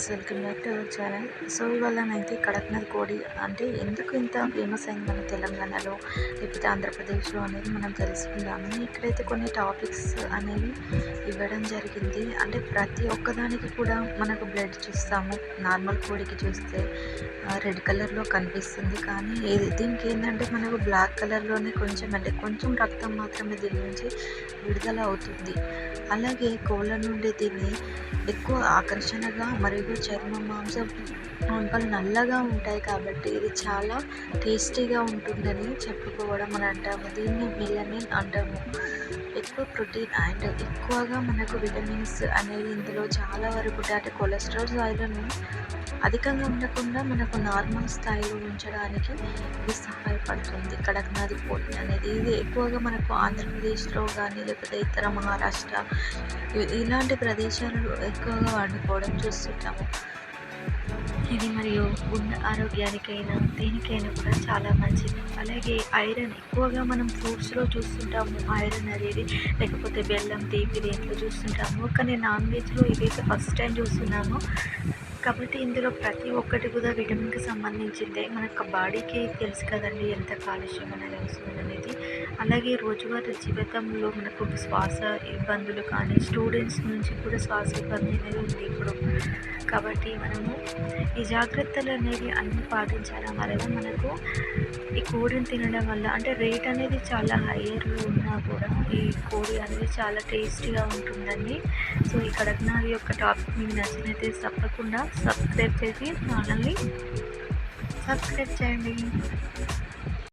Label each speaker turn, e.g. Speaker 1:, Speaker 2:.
Speaker 1: Friends, welcome back to our channel. So ఇవాళనైతే కడక్నత్ కోడి అంటే ఎందుకు ఇంత ఫేమస్ అయింది మన తెలంగాణలో లేకపోతే ఆంధ్రప్రదేశ్లో అనేది మనం తెలుసుకుందాము. ఇక్కడైతే కొన్ని టాపిక్స్ అనేవి ఇవ్వడం జరిగింది. అంటే ప్రతి ఒక్కదానికి కూడా మనకు బ్లడ్ చూస్తాము. నార్మల్ కోడికి చూస్తే రెడ్ కలర్లో కనిపిస్తుంది, కానీ దీనికి ఏంటంటే మనకు బ్లాక్ కలర్లోనే కొంచెం రక్తం మాత్రమే దీని నుంచి విడుదల అవుతుంది. అలాగే కోళ్ళ నుండి దీన్ని ఎక్కువ ఆకర్షణగా మరియు చర్మ మాంసం వంకలు నల్లగా ఉంటాయి కాబట్టి ఇది చాలా టేస్టీగా ఉంటుందని చెప్పుకోవడం అని అంటాము. దీన్ని మెలనిన్ అంటాము. ఎక్కువ ప్రోటీన్ అండ్ ఎక్కువగా మనకు విటమిన్స్ అనేవి ఇందులో చాలా వరకు ఉంటాయి. అంటే కొలెస్ట్రాల్ స్థాయిలను అధికంగా ఉండకుండా మనకు నార్మల్ స్థాయిలో ఉంచడానికి ఇది సహాయపడుతుంది. కడక్నాథ్ కోడి అనేది ఇది ఎక్కువగా మనకు ఆంధ్రప్రదేశ్లో కానీ లేకపోతే ఇతర మహారాష్ట్ర ఇలాంటి ప్రదేశాలలో ఎక్కువగా వండుకోవడం చూస్తుంటాము. ఇది మరియు గుండె ఆరోగ్యానికైనా దేనికైనా కూడా చాలా మంచిది. అలాగే ఐరన్ ఎక్కువగా మనం ఫ్రూట్స్లో చూస్తుంటాము ఐరన్ అనేది, లేకపోతే బెల్లం తీపి దేంట్లో చూస్తుంటాము. కానీ నాన్ వెజ్లో ఇదైతే ఫస్ట్ టైం చూస్తున్నాము. కాబట్టి ఇందులో ప్రతి ఒక్కటి కూడా విటమిన్కి సంబంధించిందే. మనకు బాడీకి తెలుసు కదండి ఎంత కాలుష్యం అనేది వస్తుంది అనేది. అలాగే రోజువారీ జీవితంలో మనకు శ్వాస ఇబ్బందులు కానీ స్టూడెంట్స్ నుంచి కూడా శ్వాస ఇబ్బంది అనేది ఉంది ఇప్పుడు. కాబట్టి మనము ఈ జాగ్రత్తలు అనేవి అన్నీ పాటించడం వల్ల మనకు ఈ కోడిని తినడం వల్ల అంటే రేట్ అనేది చాలా హయ్యర్లో ఉన్నా కూడా ఈ కోడి అనేది చాలా టేస్టీగా ఉంటుందండి. సో ఈ కడక్నాథ్ యొక్క టాపిక్ మీకు నచ్చినైతే తప్పకుండా సబ్స్క్రైబ్ చేసి ఛానల్ని సబ్స్క్రైబ్ చేయండి.